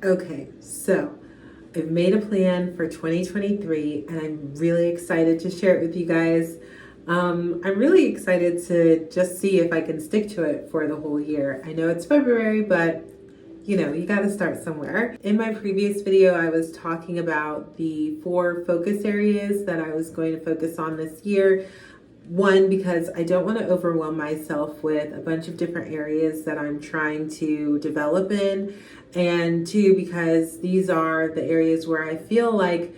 Okay, so I've made a plan for 2023 and I'm really excited to share it with you guys. I'm really excited to just see if I can stick to it for the whole year. I know it's February, but you got to start somewhere. In my previous video, I was talking about the 4 focus areas that I was going to focus on this year. One, because I don't want to overwhelm myself with a bunch of different areas that I'm trying to develop in. And 2, because these are the areas where I feel like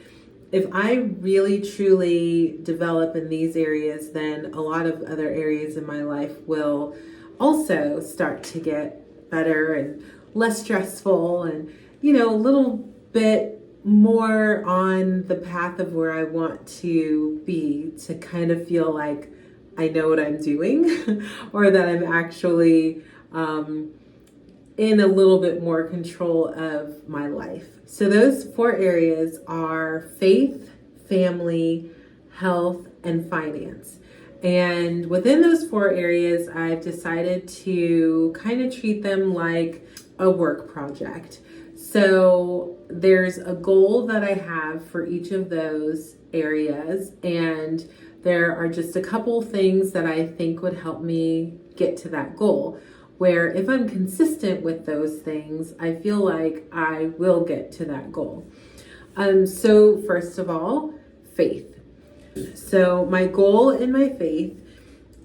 if I really truly develop in these areas, then a lot of other areas in my life will also start to get better and less stressful and, a little bit more on the path of where I want to be, to kind of feel like I know what I'm doing or that I'm actually in a little bit more control of my life. So those 4 areas are faith, family, health, and finance. And within those 4 areas, I've decided to kind of treat them like a work project. So there's a goal that I have for each of those areas, and there are just a couple things that I think would help me get to that goal, where if I'm consistent with those things, I feel like I will get to that goal. So first of all, faith. So my goal in my faith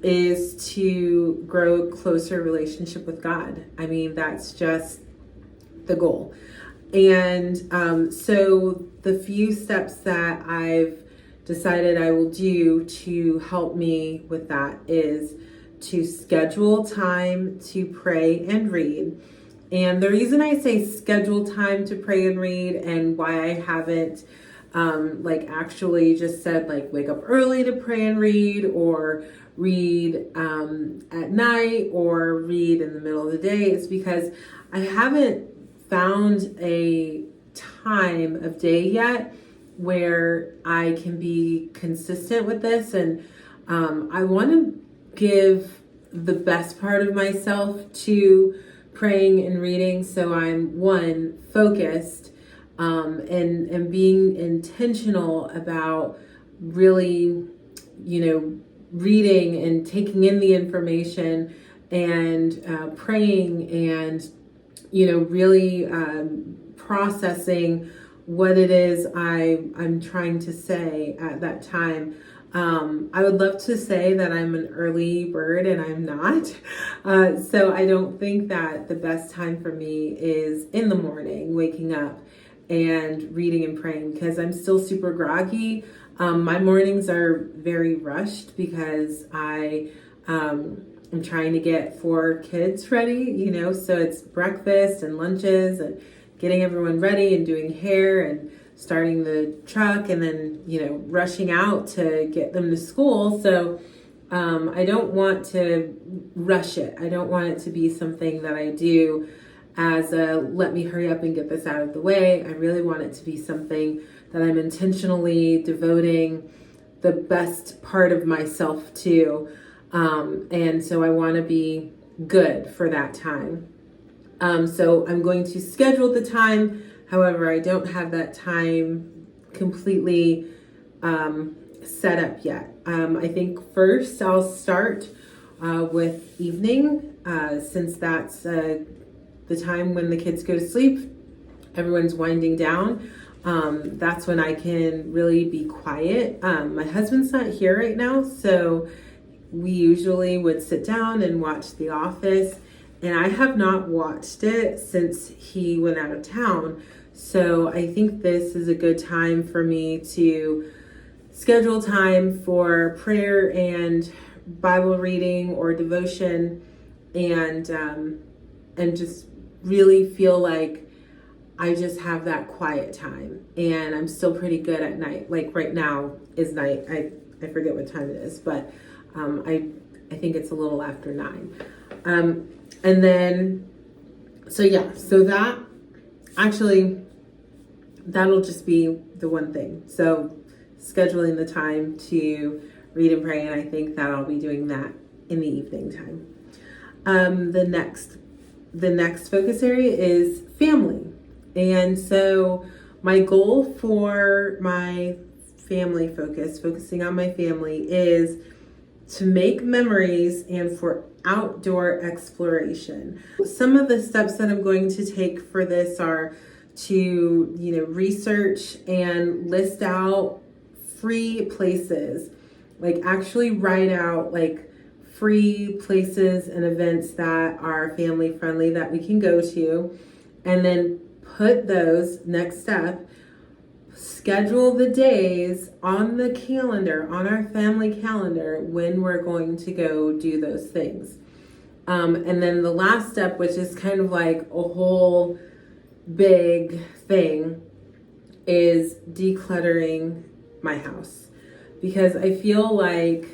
is to grow a closer relationship with God. I mean, that's just the goal. And so the few steps that I've decided I will do to help me with that is to schedule time to pray and read. And the reason I say schedule time to pray and read, and why I haven't actually just said wake up early to pray and read, or read at night, or read in the middle of the day, is because I haven't found a time of day yet where I can be consistent with this. And I want to give the best part of myself to praying and reading, so I'm focused and being intentional about really reading and taking in the information and praying and really processing what it is I'm trying to say at that time. I would love to say that I'm an early bird, and I'm not. So I don't think that the best time for me is in the morning, waking up and reading and praying, because I'm still super groggy. My mornings are very rushed because I'm trying to get 4 kids ready, so it's breakfast and lunches and getting everyone ready and doing hair and starting the truck, and then, rushing out to get them to school. So I don't want to rush it. I don't want it to be something that I do as a let me hurry up and get this out of the way. I really want it to be something that I'm intentionally devoting the best part of myself to. And so I want to be good for that time. So I'm going to schedule the time. However, I don't have that time completely set up yet. I think first I'll start with evening, since that's the time when the kids go to sleep. Everyone's winding down. That's when I can really be quiet. My husband's not here right now, so we usually would sit down and watch The Office. And I have not watched it since he went out of town. So I think this is a good time for me to schedule time for prayer and Bible reading or devotion, and just really feel like I just have that quiet time. And I'm still pretty good at night. Like right now is night. I forget what time it is, but I think it's a little after 9. And then, so that actually, that'll just be the one thing. So scheduling the time to read and pray, and I think that I'll be doing that in the evening time. The next focus area is family. And so my goal for my family focusing on my family, is to make memories and for outdoor exploration. Some of the steps that I'm going to take for this are to, research and list out free places, like actually write out like free places and events that are family friendly that we can go to, and then put those, next step, schedule the days on the calendar, on our family calendar, when we're going to go do those things. And then the last step, which is kind of like a whole big thing, is decluttering my house. Because I feel like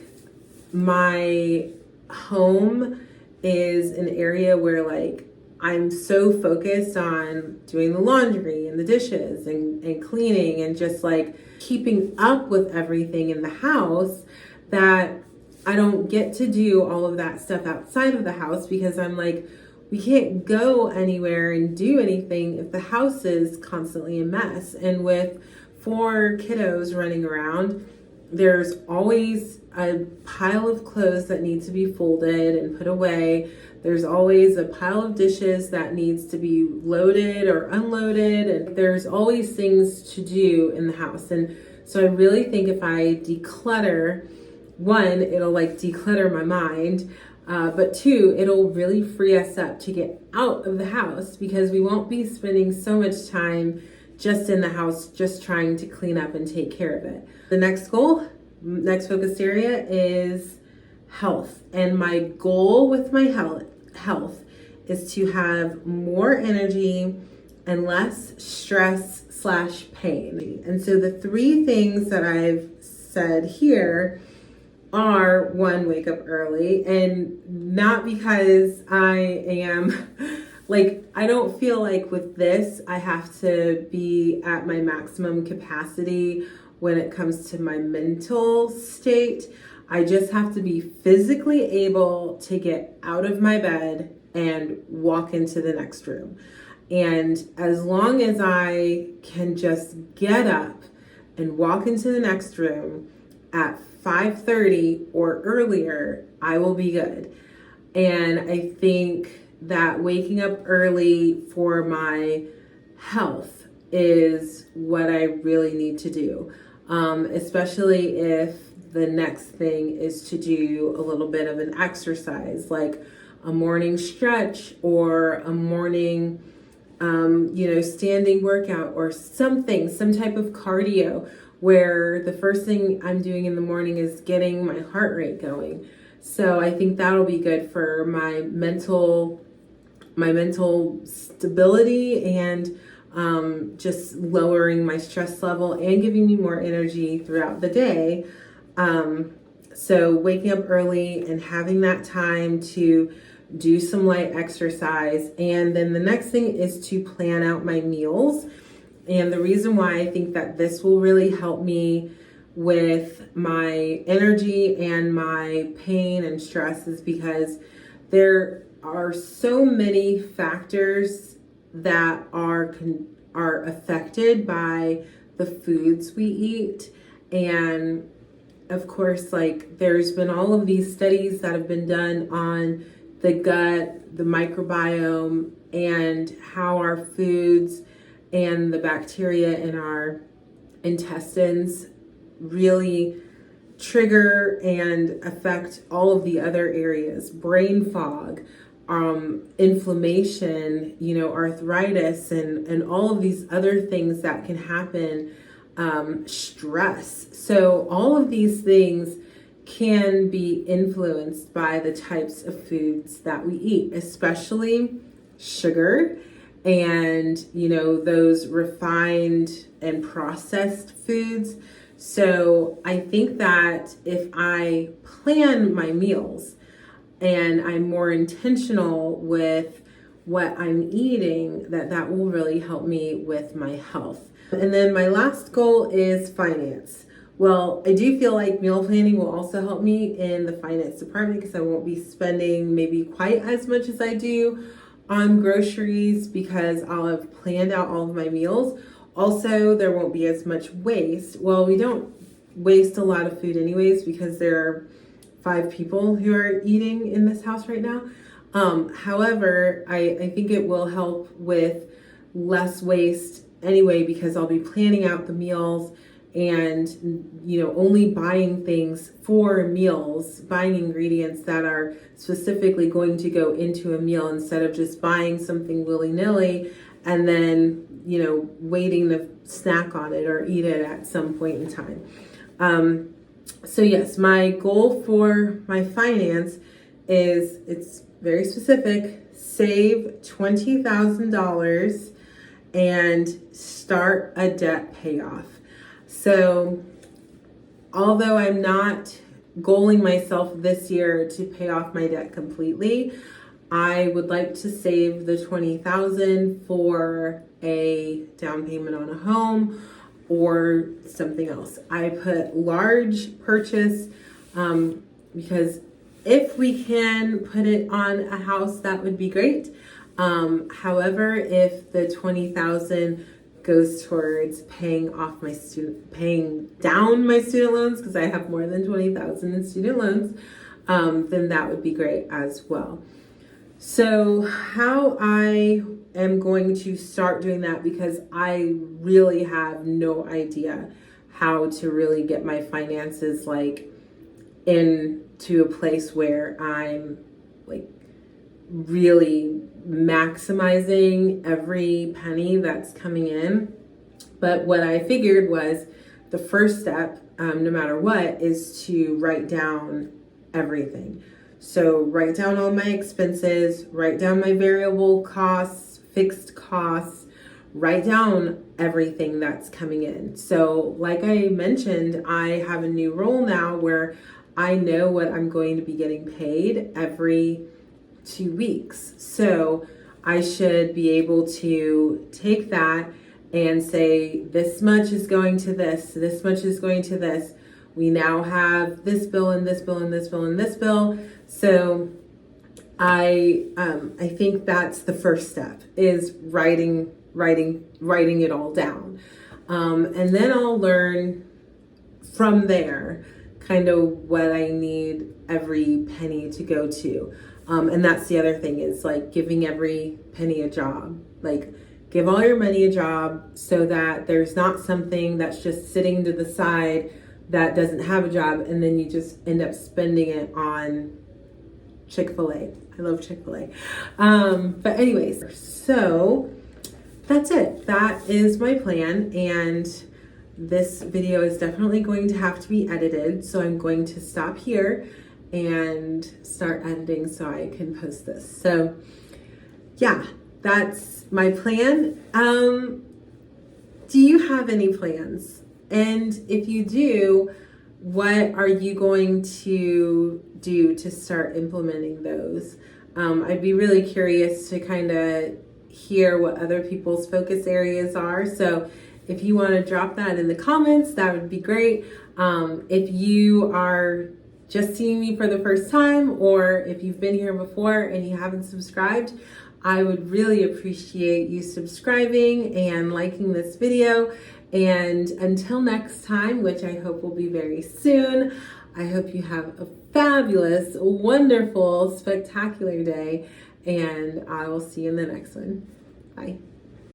my home is an area where like I'm so focused on doing the laundry and the dishes and cleaning and just like keeping up with everything in the house, that I don't get to do all of that stuff outside of the house, because I'm like, we can't go anywhere and do anything if the house is constantly a mess. And with 4 kiddos running around, there's always a pile of clothes that need to be folded and put away. There's always a pile of dishes that needs to be loaded or unloaded. And there's always things to do in the house. And so I really think if I declutter, one, it'll like declutter my mind. But 2, it'll really free us up to get out of the house, because we won't be spending so much time just in the house, just trying to clean up and take care of it. The next goal, next focus area is health. And my goal with my health is to have more energy and less stress / pain. And so the 3 things that I've said here are: 1, wake up early. And not because I am like, I don't feel like with this I have to be at my maximum capacity when it comes to my mental state. I just have to be physically able to get out of my bed and walk into the next room. And as long as I can just get up and walk into the next room at 5:30 or earlier, I will be good. And I think that waking up early for my health is what I really need to do, especially if the next thing is to do a little bit of an exercise, like a morning stretch or a morning, standing workout or something, some type of cardio, where the first thing I'm doing in the morning is getting my heart rate going. So I think that'll be good for my mental stability, and just lowering my stress level and giving me more energy throughout the day. So waking up early and having that time to do some light exercise. And then the next thing is to plan out my meals. And the reason why I think that this will really help me with my energy and my pain and stress is because there are so many factors that are affected by the foods we eat. And of course, like, there's been all of these studies that have been done on the gut, the microbiome, and how our foods and the bacteria in our intestines really trigger and affect all of the other areas: brain fog, inflammation, arthritis, and all of these other things that can happen, stress. So all of these things can be influenced by the types of foods that we eat, especially sugar and, those refined and processed foods. So I think that if I plan my meals and I'm more intentional with what I'm eating, that will really help me with my health. And then my last goal is finance. Well, I do feel like meal planning will also help me in the finance department because I won't be spending maybe quite as much as I do on groceries because I'll have planned out all of my meals. Also, there won't be as much waste. Well, we don't waste a lot of food anyways because there are 5 people who are eating in this house right now. However, I think it will help with less waste anyway because I'll be planning out the meals and, you know, only buying things for meals, buying ingredients that are specifically going to go into a meal instead of just buying something willy-nilly and then, you know, waiting to snack on it or eat it at some point in time. So yes, my goal for my finance is, it's very specific, save $20,000 and start a debt payoff. So although I'm not goaling myself this year to pay off my debt completely, I would like to save the $20,000 for a down payment on a home or something else. I put large purchase because if we can put it on a house, that would be great. However, if the $20,000 goes towards paying down my student loans, because I have more than $20,000 in student loans, then that would be great as well. So how I am going to start doing that, because I really have no idea how to really get my finances like into a place where I'm like really maximizing every penny that's coming in. But what I figured was the first step, no matter what, is to write down everything. So write down all my expenses, write down my variable costs, fixed costs, write down everything that's coming in. So like I mentioned, I have a new role now where I know what I'm going to be getting paid every 2 weeks. So I should be able to take that and say, this much is going to this much is going to this. We now have this bill and this bill and this bill and this bill. So I think that's the first step, is writing it all down. And then I'll learn from there kind of what I need every penny to go to. And that's the other thing, is like giving every penny a job. Like, give all your money a job so that there's not something that's just sitting to the side that doesn't have a job, and then you just end up spending it on Chick-fil-A. I love Chick-fil-A. But anyways, so that's it. That is my plan, and this video is definitely going to have to be edited, so I'm going to stop here and start editing so I can post this. So yeah, that's my plan. Do you have any plans? And if you do, what are you going to do to start implementing those? I'd be really curious to kind of hear what other people's focus areas are. So if you want to drop that in the comments, that would be great. If you are just seeing me for the first time, or if you've been here before and you haven't subscribed, I would really appreciate you subscribing and liking this video. And until next time, which I hope will be very soon, I hope you have a fabulous, wonderful, spectacular day, and I will see you in the next one. Bye.